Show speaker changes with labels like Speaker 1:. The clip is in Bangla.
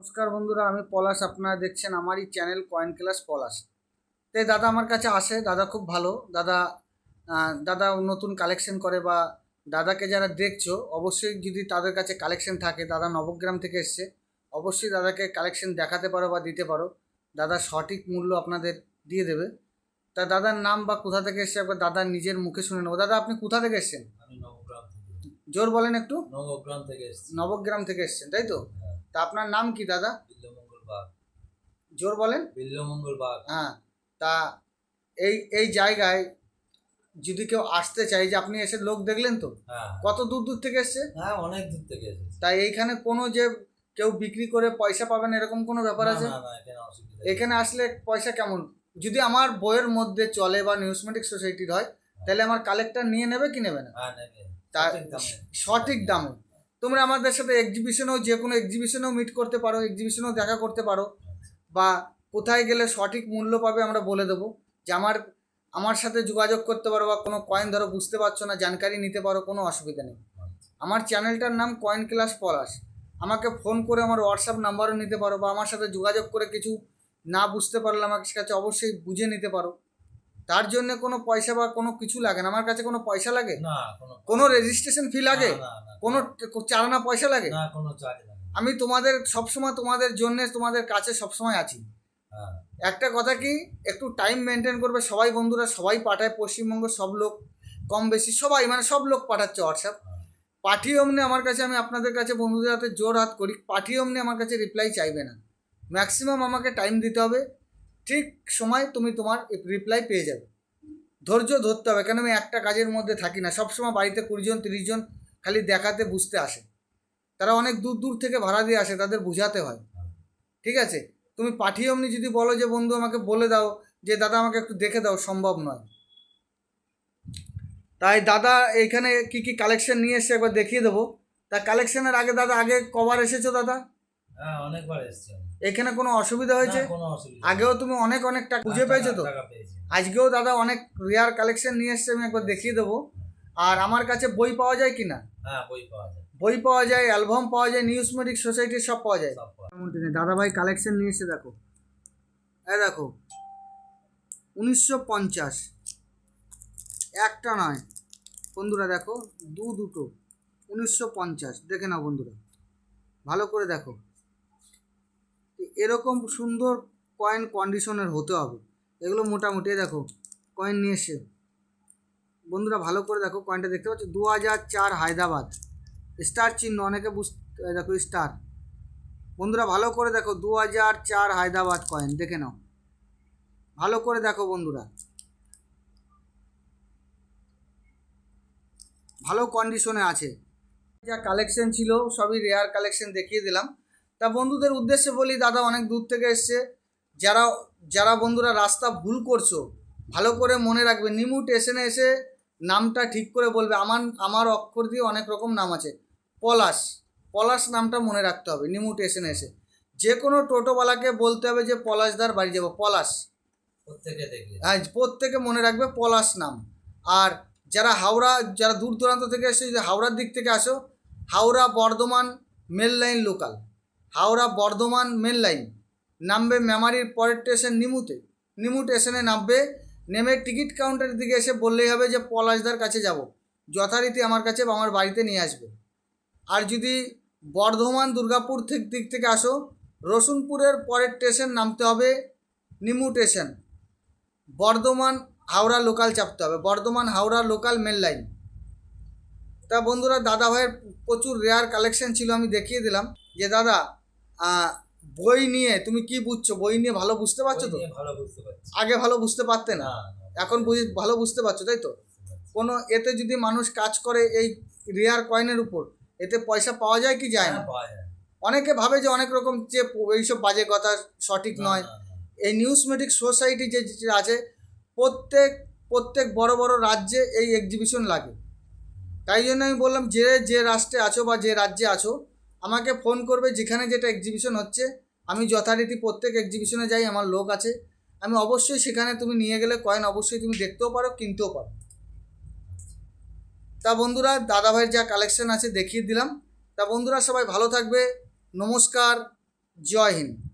Speaker 1: নমস্কার বন্ধুরা, আমি পলাশ। আপনারা দেখছেন আমারই চ্যানেল কয়েন ক্লাস পলাশ। তাই দাদা আমার কাছে আসে, দাদা খুব ভালো দাদা। দাদা নতুন কালেকশন করে, বা দাদাকে যারা দেখছো অবশ্যই যদি তাদের কাছে কালেকশন থাকে, দাদা নবগ্রাম থেকে এসছে, অবশ্যই দাদাকে কালেকশন দেখাতে পারো বা দিতে পারো। দাদা সঠিক মূল্য আপনাদের দিয়ে দেবে। তা দাদার নাম বা কোথা থেকে এসছে একবার দাদার নিজের মুখে শুনে নেবো। দাদা আপনি কোথা থেকে এসছেন?
Speaker 2: আমি নবগ্রাম থেকে।
Speaker 1: জোর বলেন একটু।
Speaker 2: নবগ্রাম থেকে এসেছি।
Speaker 1: নবগ্রাম থেকে এসছেন, তাই তো?
Speaker 2: হ্যাঁ।
Speaker 1: তা আপনার নাম কি দাদা?
Speaker 2: বিল্লমঙ্গল বাগ।
Speaker 1: জোর বলেন।
Speaker 2: বিল্লমঙ্গল বাগ।
Speaker 1: হ্যাঁ। তা এই এই জায়গায় যদি কেউ আসতে চায়, যে আপনি এসে লোক দেখলেন তো,
Speaker 2: হ্যাঁ
Speaker 1: কত দূর দূর থেকে এসছে?
Speaker 2: হ্যাঁ, অনেক দূর থেকে এসেছি।
Speaker 1: তাই এইখানে কোনো যে কেউ বিক্রি করে পয়সা পাবেন এরকম কোনো ব্যাপার
Speaker 2: না
Speaker 1: আছে?
Speaker 2: না না, এখানে অসুবিধা নেই।
Speaker 1: এখানে আসলে পয়সা কেমন, যদি আমার বইয়ের মধ্যে চলে বা নিউজমেটিক সোসাইটির হয়, তাহলে আমার কালেক্টর নিয়ে নেবে কি নেবে না?
Speaker 2: হ্যাঁ, নেবে।
Speaker 1: তা
Speaker 2: সঠিক দামে।
Speaker 1: সঠিক দামে। তোমরা আমাদের সাথে এক্সিবিশনেও, যে কোনো এক্সিবিশনেও মিট করতে পারো, এক্সিবিশনেও দেখা করতে পারো, বা কোথায় গেলে সঠিক মূল্য পাবে আমরা বলে দেবো। যে আমার সাথে যোগাযোগ করতে পারো, বা কোনো কয়েন ধরো বুঝতে পারছো না, জানকারি নিতে পারো, কোনো অসুবিধা নেই। আমার চ্যানেলটার নাম কয়েন ক্লাস পলাশ। আমাকে ফোন করে আমার হোয়াটসঅ্যাপ নাম্বারও নিতে পারো, বা আমার সাথে যোগাযোগ করে কিছু না বুঝতে পারলে আমার কাছে অবশ্যই বুঝে নিতে পারো। তার জন্য কোনো পয়সা বা কোনো কিছু লাগে না। আমার কাছে কোনো পয়সা লাগে?
Speaker 2: না,
Speaker 1: কোনো রেজিস্ট্রেশন ফি লাগে?
Speaker 2: না না,
Speaker 1: কোনো চালানা পয়সা লাগে?
Speaker 2: না, কোনো চার্জ লাগে না।
Speaker 1: আমি তোমাদের সবসময়, তোমাদের জন্য, তোমাদের কাছে সবসময় আছি।
Speaker 2: হ্যাঁ
Speaker 1: একটা কথা কি, একটু টাইম মেনটেন করবে। সবাই বন্ধুরা সবাই পাঠায়, পশ্চিমবঙ্গ সব লোক কম বেশি সবাই, মানে সব লোক পাঠাচ্ছে হোয়াটসঅ্যাপ।
Speaker 2: হ্যাঁ।
Speaker 1: পাঠিয়ে অমনি আমার কাছে, আমি আপনাদের কাছে বন্ধুদের হাতে জোর হাত করি, পাঠিয়ে অমনি আমার কাছে রিপ্লাই চাইবে না। ম্যাক্সিমাম আমাকে টাইম দিতে হবে, ঠিক সময় তুমি তোমার রিপ্লাই পেয়ে যাবে। ধৈর্য ধরতে হবে, কেন আমি একটা কাজের মধ্যে থাকি না। সবসময় বাড়িতে 20 জন 30 জন খালি দেখাতে বুঝতে আসে। তারা অনেক দূর দূর থেকে ভাড়া দিয়ে আসে, তাদের বোঝাতে হয়। ঠিক আছে? তুমি পাঠিয়ে অমনি যদি বলো যে বন্ধু আমাকে বলে দাও, যে দাদা আমাকে একটু দেখে দাও, সম্ভব নয়। তাই দাদা এইখানে কি কি কালেকশন নিয়ে এসছে একবার দেখিয়ে দেবো। তা কালেকশনের আগে দাদা, আগে কবার এসেছো দাদা?
Speaker 2: হ্যাঁ, অনেকবার এসেছি আমি।
Speaker 1: এখানে কোনো অসুবিধা হয়েছে?
Speaker 2: না, কোনো অসুবিধা
Speaker 1: আগেও তুমি অনেক অনেক টাকা খুঁজে পেয়েছো তো?
Speaker 2: টাকা পেয়েছি।
Speaker 1: আজকেও দাদা অনেক রেয়ার কালেকশন নিয়ে এসছে, আমি একবার দেখিয়ে দেবো। আর আমার কাছে বই পাওয়া যায় কি না?
Speaker 2: হ্যাঁ, বই পাওয়া যায়।
Speaker 1: বই পাওয়া যায়, অ্যালবাম পাওয়া যায়, নিউজমেটিক সোসাইটির সব পাওয়া যায়।
Speaker 2: সব পাওয়া
Speaker 1: দাদা ভাই কালেকশন নিয়ে এসে দেখো, এই দেখো 1950, একটা নয় বন্ধুরা, দেখো দুটো 1950, দেখে নাও বন্ধুরা, ভালো করে দেখো। এরকম সুন্দর কয়েন কন্ডিশনের হতে হবে। এগুলো মোটামুটি দেখো কয়েন নিয়ে এসে, বন্ধুরা ভালো করে দেখো। কয়েনটা দেখতে পাচ্ছ 2004 হায়দ্রাবাদ, স্টার চিহ্ন, অনেকে দেখো স্টার। বন্ধুরা ভালো করে দেখো, 2004 হায়দ্রাবাদ কয়েন, দেখে নাও ভালো করে দেখো বন্ধুরা, ভালো কন্ডিশনে আছে। যা কালেকশন ছিল সবই রেয়ার কালেকশন দেখিয়ে দিলাম। তা বন্ধুদের উদ্দেশ্যে বলি, দাদা অনেক দূর থেকে এসছে। যারা যারা বন্ধুরা রাস্তা ভুল করছো, ভালো করে মনে রাখবে, নিমু স্টেশনে এসে নামটা ঠিক করে বলবে। আমার অক্ষর দিয়ে অনেক রকম নাম আছে, পলাশ, পলাশ নামটা মনে রাখতে হবে। নিমু স্টেশনে এসে যে কোনো টোটোওয়ালাকে বলতে হবে যে পলাশদার বাড়ি যাবো, পলাশ।
Speaker 2: প্রত্যেকে দেখবে।
Speaker 1: হ্যাঁ, প্রত্যেকে মনে রাখবে পলাশ নাম। আর যারা দূর দূরান্ত থেকে এসে, যদি হাওড়ার দিক থেকে আসো, Howrah Bardhaman mail line local, Howrah Bardhaman mail line নামবে মেমারির পরের স্টেশন নিমুতে। নিমু স্টেশনে নামবে, নেমে টিকিট কাউন্টারের দিকে এসে বললেই হবে যে পলাশদার কাছে যাব, যথারীতি আমার কাছে বা আমার বাড়িতে নিয়ে আসবে। আর যদি বর্ধমান দুর্গাপুর দিক থেকে আসো, রসুনপুরের পরের স্টেশন নামতে হবে নিমু স্টেশন, বর্ধমান হাওড়া লোকাল চাপতে হবে, Bardhaman Howrah local mail line. তা বন্ধুরা দাদা ভাইয়ের প্রচুর রেয়ার কালেকশন ছিল, আমি দেখিয়ে দিলাম। যে দাদা বই নিয়ে তুমি কি বুঝছো, বই নিয়ে ভালো বুঝতে পারছো তো?
Speaker 2: ভালো বুঝতে পারছি।
Speaker 1: আগে ভালো বুঝতে পারতে না,
Speaker 2: না,
Speaker 1: এখন ভালো বুঝতে পারছো, তাই তো? কোনো এতে যদি মানুষ কাজ করে এই রেয়ার কয়েনের উপর, এতে পয়সা পাওয়া যায় কি যায় না?
Speaker 2: হ্যাঁ, পাওয়া যায়।
Speaker 1: অনেকে ভাবে যে অনেক রকম, যে এইসব বাজে কথা, সঠিক
Speaker 2: না,
Speaker 1: নয়।
Speaker 2: না, না।
Speaker 1: এই নিউজমেটিক সোসাইটি যে আছে, প্রত্যেক বড় বড় রাজ্যে এই এক্সিবিশন লাগে। তাই জন্য আমি বললাম, যে রাষ্ট্রে আছো বা যে রাজ্যে আছো, আমাকে ফোন করবে যেখানে যেটা এক্সিবিশন হচ্ছে। আমি যথারীতি প্রত্যেক এক্সিবিশনে যাই, আমার লোক আছে। আমি অবশ্যই সেখানে তুমি নিয়ে গেলে কয়েন অবশ্যই তুমি দেখতেও পারো, কিনতেও পারো। তা বন্ধুরা দাদাভাইয়ের যা কালেকশন আছে দেখিয়ে দিলাম। তা বন্ধুরা সবাই ভালো থাকবে, নমস্কার, জয় হিন্দ।